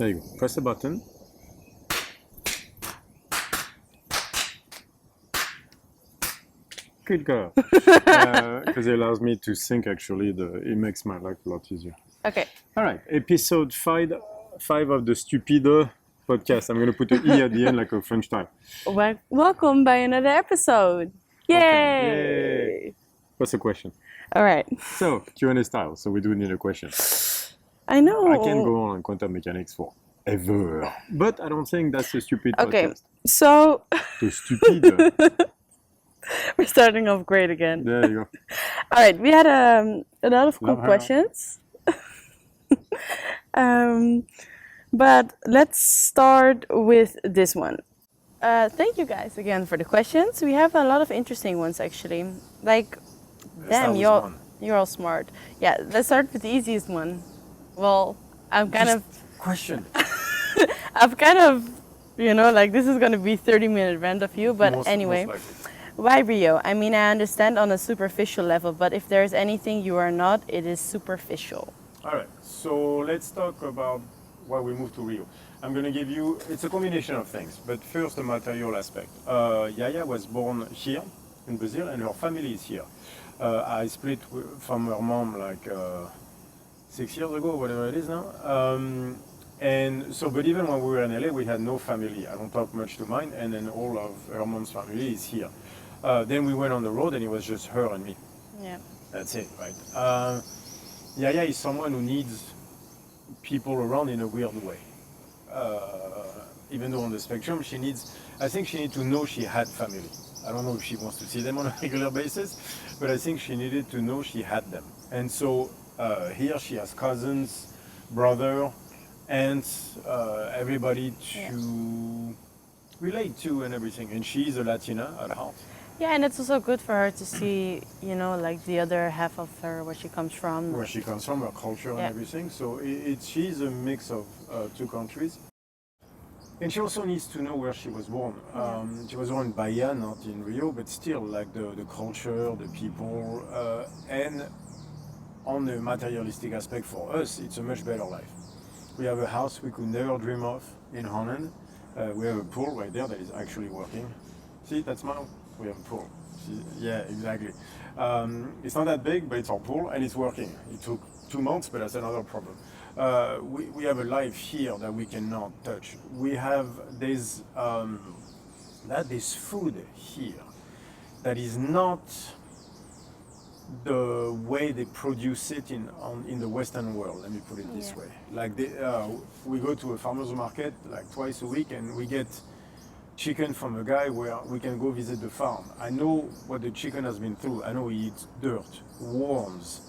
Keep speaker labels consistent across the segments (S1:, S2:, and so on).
S1: There you go. Press the button. Good girl. Because it allows me to sync actually. It makes my life a lot easier.
S2: Okay.
S1: All right. Episode 5 of the Stupide podcast. I'm going to put an E at the end like a French time.
S2: Welcome by another episode. Yay!
S1: Okay. Yay! What's the question?
S2: All right.
S1: So, Q&A style. So we do need a question.
S2: I know.
S1: I can go on quantum mechanics forever. But I don't think that's the stupid podcast.
S2: So...
S1: The stupid.
S2: We're starting off great again.
S1: There you go.
S2: All right. We had a lot of cool questions. But let's start with this one. Thank you guys again for the questions. We have a lot of interesting ones actually. Like, damn, you're all smart. Yeah, let's start with the easiest one. Well,
S1: Question.
S2: I've kind of, like this is gonna be 30-minute rant of you, but anyway. Why Rio? I mean, I understand on a superficial level, but if there's anything you are not, it is superficial.
S1: All right, so let's talk about why we moved to Rio. I'm going to give you, it's a combination of things, but first the material aspect. Yaya was born here in Brazil and her family is here. I split from her mom like 6 years ago, whatever it is now. And so, but even when we were in LA, we had no family. I don't talk much to mine, and then all of her mom's family is here. Then we went on the road and it was just her and me.
S2: Yeah.
S1: That's it, right? Yaya is someone who needs people around in a weird way. Even though on the spectrum, I think she needs to know she had family. I don't know if she wants to see them on a regular basis, but I think she needed to know she had them. And so here she has cousins, brother, aunts, everybody to relate to and everything. And she's a Latina at heart.
S2: Yeah, and it's also good for her to see, like the other half of her, where she comes from.
S1: Where she comes from, her culture and everything. So she's a mix of two countries. And she also needs to know where she was born. She was born in Bahia, not in Rio, but still like the culture, the people. And on the materialistic aspect for us, it's a much better life. We have a house we could never dream of in Holland. We have a pool right there that is actually working. See, that's mine. We have a pool. Yeah, exactly. It's not that big, but it's our pool and it's working. It took 2 months, but that's another problem. We have a life here that we cannot touch. There's food here that is not the way they produce it in the Western world. Let me put it this way. Like we go to a farmer's market like twice a week and we get chicken from a guy where we can go visit the farm. I know what the chicken has been through. I know he eats dirt, worms.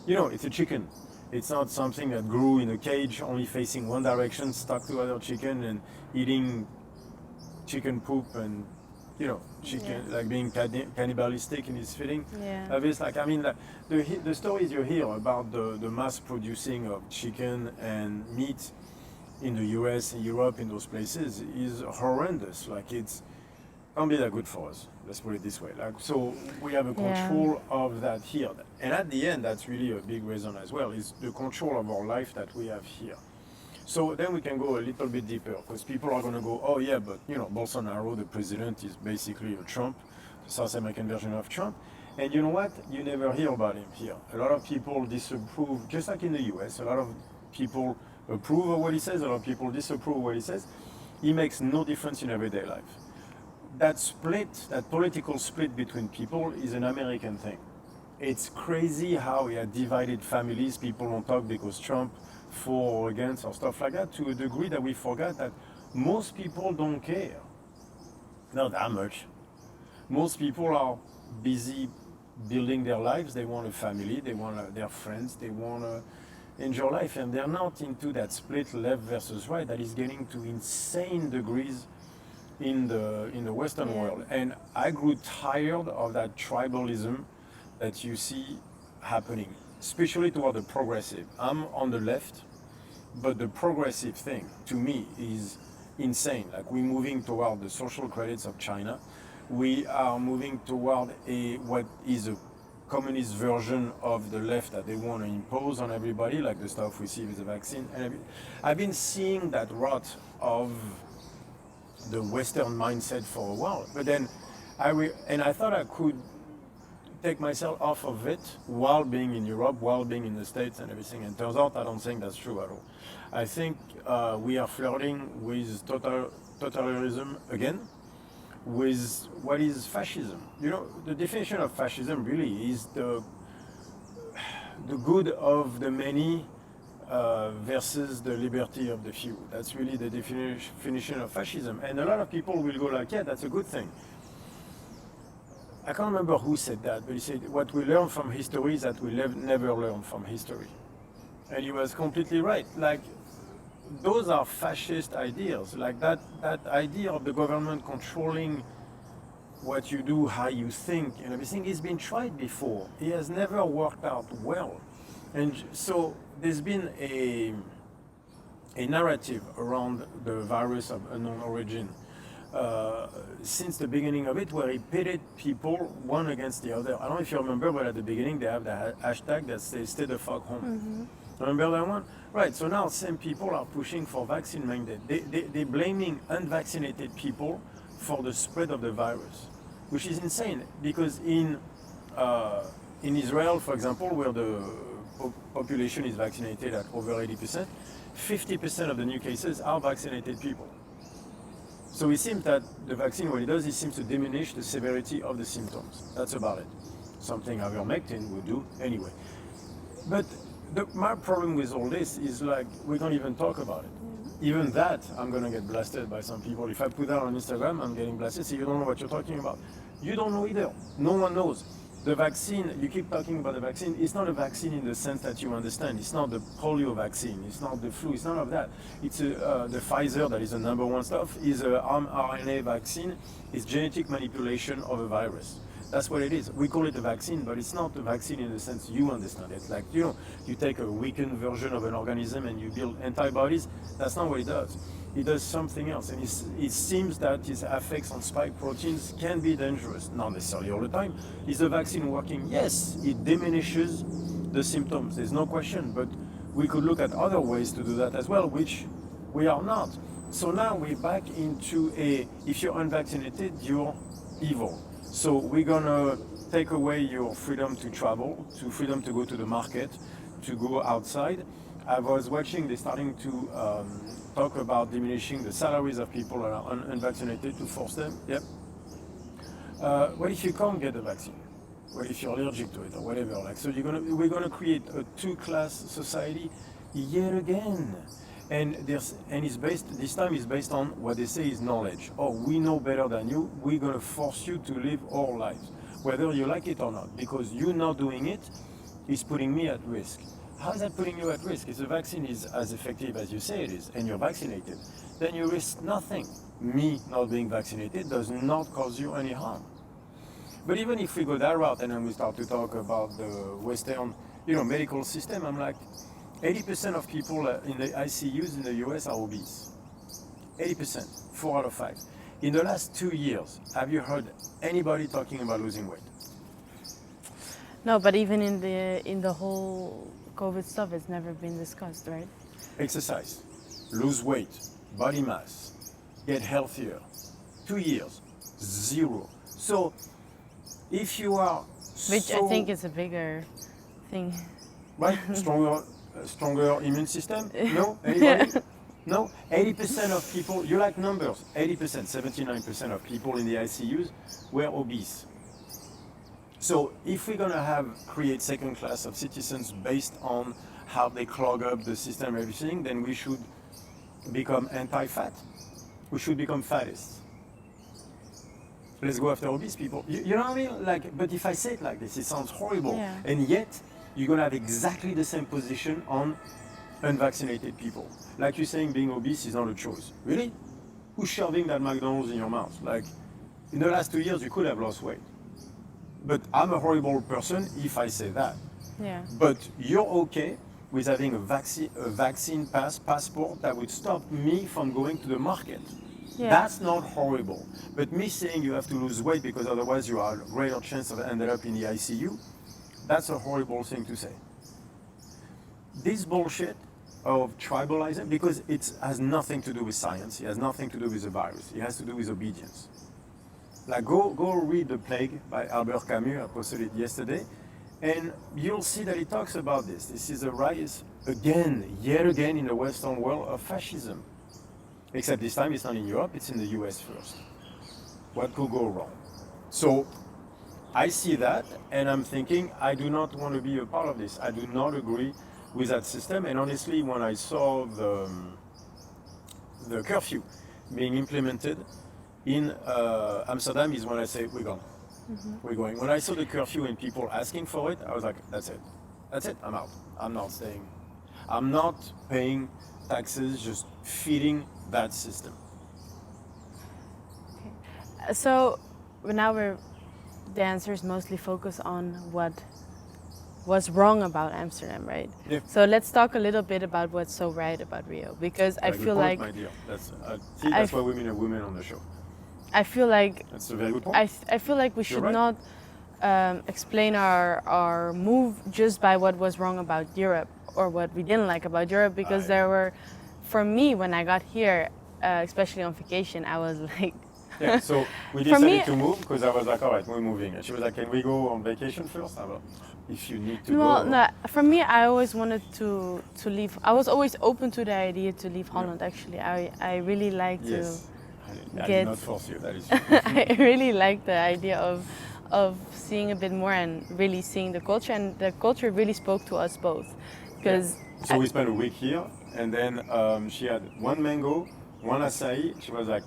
S1: It's a chicken. It's not something that grew in a cage only facing one direction, stuck to other chicken and eating chicken poop and chicken like being cannibalistic in his feeding.
S2: Yeah.
S1: It's like, I mean, the stories you hear about the mass producing of chicken and meat in the US, in Europe, in those places is horrendous. Like it's can't be that good for us. Let's put it this way. Like, so we have a control of that here. And at the end, that's really a big reason as well, is the control of our life that we have here. So then we can go a little bit deeper because people are going to go, oh yeah, but Bolsonaro, the president, is basically a Trump, the South American version of Trump. And you know what? You never hear about him here. A lot of people disapprove, just like in the US, a lot of people approve of what he says, a lot of people disapprove of what he says. He makes no difference in everyday life. That political split between people is an American thing. It's crazy how he had divided families, people don't talk because Trump, for or against or stuff like that, to a degree that we forgot that most people don't care. Not that much. Most people are busy building their lives, they want a family, they want their friends, they want to enjoy life, and they're not into that split left versus right that is getting to insane degrees in the Western world. And I grew tired of that tribalism that you see happening, especially toward the progressive. I'm on the left, but the progressive thing to me is insane. Like we're moving toward the social credits of China. We are moving toward what is a communist version of the left that they want to impose on everybody, like the stuff we see with the vaccine. And I've been seeing that rot of the Western mindset for a while. But then I thought I could take myself off of it while being in Europe, while being in the States and everything. And turns out I don't think that's true at all. I think we are flirting with totalitarianism again, with what is fascism. You know, the definition of fascism really is the good of the many versus the liberty of the few. That's really the definition of fascism. And a lot of people will go like, yeah, that's a good thing. I can't remember who said that, but he said, what we learn from history is that we never learn from history. And he was completely right. Like, those are fascist ideas. Like that idea of the government controlling what you do, how you think, and everything has been tried before. It has never worked out well. And so there's been a narrative around the virus of unknown origin since the beginning of it, where it pitted people one against the other. I don't know if you remember, but at the beginning they have the hashtag that says "Stay the fuck home." Mm-hmm. Remember that one? Right. So now same people are pushing for vaccine mandate. They're blaming unvaccinated people for the spread of the virus, which is insane. Because in Israel, for example, where the population is vaccinated at over 80%, 50% of the new cases are vaccinated people. So it seems that the vaccine, what it does, it seems to diminish the severity of the symptoms. That's about it. Something ivermectin would do anyway. But my problem with all this is like, we can't even talk about it. Even that, I'm going to get blasted by some people. If I put that on Instagram, I'm getting blasted. So you don't know what you're talking about. You don't know either. No one knows. The vaccine, you keep talking about the vaccine, it's not a vaccine in the sense that you understand. It's not the polio vaccine, it's not the flu, it's none of that. It's the Pfizer, that is the number one stuff, is a mRNA vaccine. It's genetic manipulation of a virus. That's what it is. We call it a vaccine, but it's not a vaccine in the sense you understand it. Like, you know, you take a weakened version of an organism and you build antibodies. That's not what it does. It does something else, and it seems that its effects on spike proteins can be dangerous. Not necessarily all the time. Is the vaccine working? Yes, it diminishes the symptoms. There's no question, but we could look at other ways to do that as well, which we are not. So now we're back into if you're unvaccinated, you're evil. So we're gonna take away your freedom to travel, to freedom to go to the market, to go outside. I was watching, they're starting to talk about diminishing the salaries of people that are unvaccinated to force them. Yep. What if you can't get the vaccine? What if you're allergic to it or whatever? Like, so we're gonna create a two-class society yet again. And it's based, this time it's based on what they say is knowledge. Oh, we know better than you. We're gonna force you to live our lives, whether you like it or not, because you not doing it is putting me at risk. How is that putting you at risk? If the vaccine is as effective as you say it is, and you're vaccinated, then you risk nothing. Me not being vaccinated does not cause you any harm. But even if we go that route and then we start to talk about the Western, medical system, I'm like, 80% of people in the ICUs in the US are obese. 80%, 4 out of 5. In the last 2 years, have you heard anybody talking about losing weight?
S2: No, but even in the whole COVID stuff, it's never been discussed, right?
S1: Exercise, lose weight, body mass, get healthier. 2 years, 0. So if you are
S2: Which I think is a bigger thing.
S1: Right? Stronger immune system? No? Anybody? No? 80% of people, you like numbers, 80%, 79% of people in the ICUs were obese. So if we're gonna create second class of citizens based on how they clog up the system and everything, then we should become anti-fat. We should become fattists. Let's go after obese people. You know what I mean? Like, but if I say it like this, it sounds horrible.
S2: Yeah.
S1: And yet, you're gonna have exactly the same position on unvaccinated people. Like you're saying being obese is not a choice. Really? Who's shoving that McDonald's in your mouth? Like, in the last 2 years, you could have lost weight. But I'm a horrible person if I say that.
S2: Yeah.
S1: But you're okay with having a vaccine passport that would stop me from going to the market. Yeah. That's not horrible. But me saying you have to lose weight because otherwise you have a greater chance of ending up in the ICU, that's a horrible thing to say. This bullshit of tribalism, because it has nothing to do with science, it has nothing to do with the virus, it has to do with obedience. Like go read The Plague by Albert Camus, I posted it yesterday, and you'll see that he talks about this. This is a rise again, yet again in the Western world of fascism. Except this time it's not in Europe, it's in the US first. What could go wrong? So I see that and I'm thinking, I do not want to be a part of this. I do not agree with that system. And honestly, when I saw the curfew being implemented in Amsterdam is when I say, we're gone. We're going. When I saw the curfew and people asking for it, I was like, that's it. That's it, I'm out. I'm not staying. I'm not paying taxes, just feeding that system.
S2: Okay. So now the answer is mostly focused on what was wrong about Amsterdam, right?
S1: Yeah.
S2: So let's talk a little bit about what's so right about Rio, because I feel
S1: point,
S2: like
S1: my dear. That's why women are women on the show.
S2: I feel like
S1: that's a very good point.
S2: I feel like we should
S1: right.
S2: not explain our move just by what was wrong about Europe or what we didn't like about Europe, because there were, for me, when I got here, especially on vacation, I was like.
S1: Yeah, so we decided to move because I was like, all right, we're moving. And she was like, can we go on vacation first? I was like, if you need to go.
S2: No, for me, I always wanted to leave. I was always open to the idea to leave Holland, actually. I really like to
S1: I did not force you, that is true.
S2: I really like the idea of seeing a bit more and really seeing the culture. And the culture really spoke to us both. Because
S1: So we spent a week here, and then she had one mango, one acai. She was like,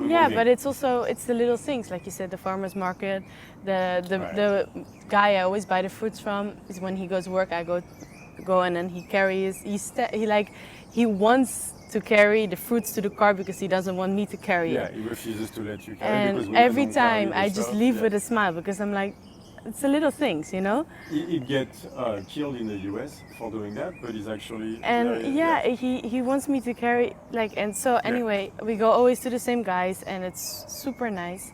S2: yeah, but it's the little things, like you said, the farmer's market, the guy I always buy the fruits from is when he goes to work, I go and then he carries, he wants to carry the fruits to the car because he doesn't want me to carry it.
S1: Yeah, he refuses to let you carry.
S2: And every time I just leave with a smile because I'm like, it's the little things, you know.
S1: He gets killed in the US for doing that, but he's actually.
S2: And he wants me to carry and so anyway, we go always to the same guys, and it's super nice.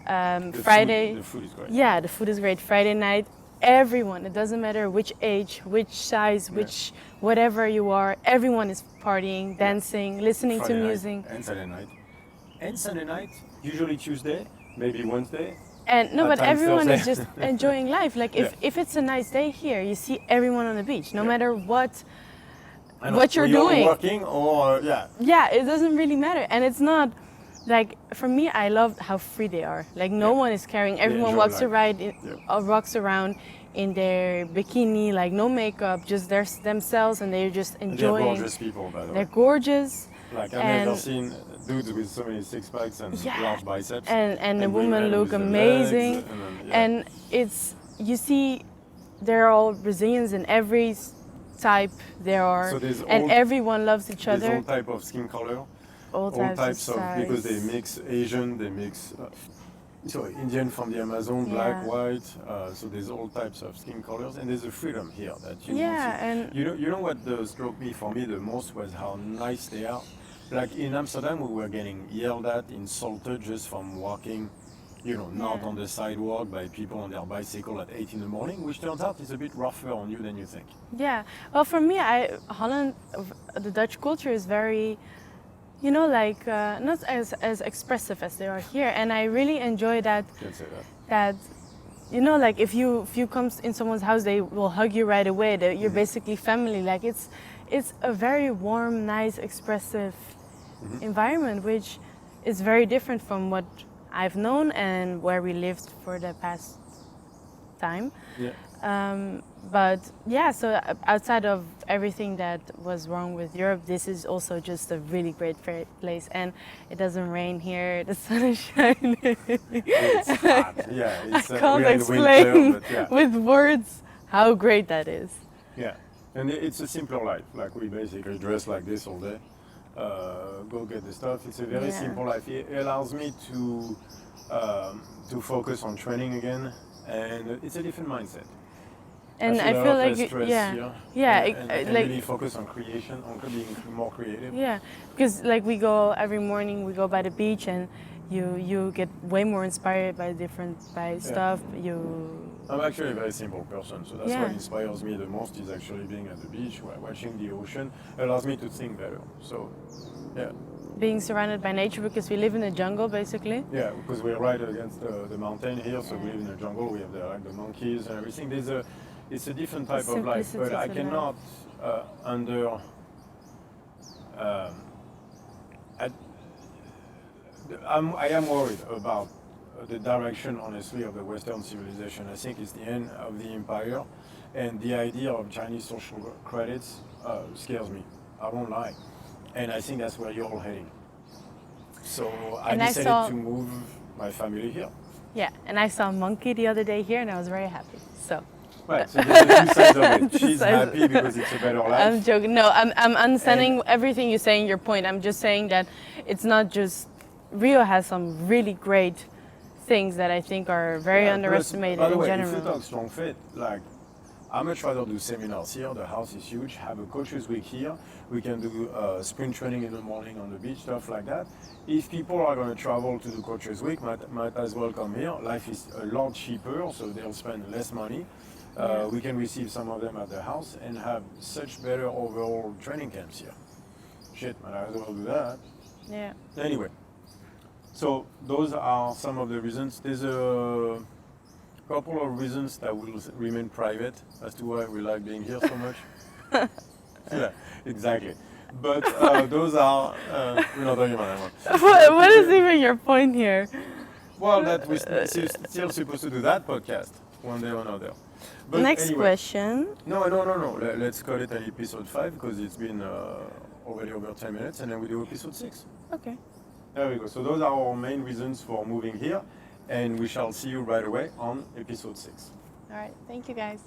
S2: Friday.
S1: The food is great.
S2: Yeah, the food is great. Friday night, everyone. It doesn't matter which age, which size, which whatever you are. Everyone is partying, dancing, listening
S1: Friday
S2: to music.
S1: And Saturday night. And Sunday night, usually Tuesday, maybe Wednesday.
S2: And no, but everyone is just enjoying life. Like if it's a nice day here, you see everyone on the beach, no matter what you're doing.
S1: Working or
S2: Yeah, it doesn't really matter, and it's not like for me. I love how free they are. Like no one is carrying. Everyone walks around in their bikini, like no makeup, just themselves, and they're just enjoying.
S1: They're gorgeous people, by the way.
S2: They're gorgeous.
S1: Like I've never seen dudes with so many six packs and large biceps.
S2: And the women look amazing. And it's, you see, they're all Brazilians in every type there are. So and everyone loves each other.
S1: There's all type of skin color. All types of because they mix Asian, they mix Indian from the Amazon, black, white. So there's all types of skin colors, and there's a freedom here that you
S2: and
S1: you know what struck me for me the most was how nice they are. Like in Amsterdam, we were getting yelled at, insulted just from walking, not on the sidewalk by people on their bicycle at 8 in the morning, which turns out is a bit rougher on you than you think.
S2: Yeah, well, for me, Holland, the Dutch culture is very, not as expressive as they are here, and I really enjoy that.
S1: Can't say
S2: that. Like if you come in someone's house, they will hug you right away. You're basically family. Like it's a very warm, nice, expressive environment, which is very different from what I've known and where we lived for the past time.
S1: Yeah.
S2: But yeah, so outside of everything that was wrong with Europe, this is also just a really great place, and it doesn't rain here. The sun is shining.
S1: It's hot. Yeah, it's,
S2: I can't explain
S1: winter,
S2: with words how great that is.
S1: Yeah, and it's a simpler life. Like we basically dress like this all day, go get the stuff. It's a very simple life. It allows me to focus on training again, and it's a different mindset.
S2: And I feel like
S1: and really focus on creation, on being more creative.
S2: Yeah, because like we go every morning, we go by the beach, and you get way more inspired by stuff.
S1: I'm actually a very simple person, so that's
S2: Yeah.
S1: what inspires me the most is actually being at the beach, watching the ocean, allows me to think better. So, yeah.
S2: Being surrounded by nature because we live in the jungle, basically.
S1: Yeah, because we're right against the mountain here, so we live in the jungle. We have the monkeys and everything. It's a different type of life, but I cannot I am worried about the direction, honestly, of the Western civilization. I think it's the end of the empire, and the idea of Chinese social credits scares me. I won't lie, and I think that's where you're all heading. So I decided to move my family here.
S2: Yeah, and I saw a monkey the other day here, and I was very happy. So.
S1: Right, so there's two sides of it. She's happy because it's a better life.
S2: I'm joking. No, I'm understanding everything you're saying, your point. I'm just saying that it's not just... Rio has some really great things that I think are very underestimated
S1: by the
S2: in
S1: way,
S2: general.
S1: If you talk strong fit, like, I much rather do seminars here. The house is huge. Have a coaches week here. We can do sprint training in the morning on the beach, stuff like that. If people are going to travel to the coaches week, might as well come here. Life is a lot cheaper, so they'll spend less money. We can receive some of them at the house and have such better overall training camps here. Shit, might as well do that.
S2: Yeah.
S1: Anyway, so those are some of the reasons. There's a couple of reasons that will remain private as to why we like being here so much. Yeah, exactly. But those are, we're not talking about that one.
S2: What is even your point here?
S1: Well, that we're still supposed to do that podcast one day or another. But
S2: Next
S1: anyway,
S2: question.
S1: No. Let's call it an episode 5 because it's been already over 10 minutes, and then we do episode 6.
S2: Okay.
S1: There we go. So those are our main reasons for moving here, and we shall see you right away on episode 6.
S2: All right. Thank you, guys.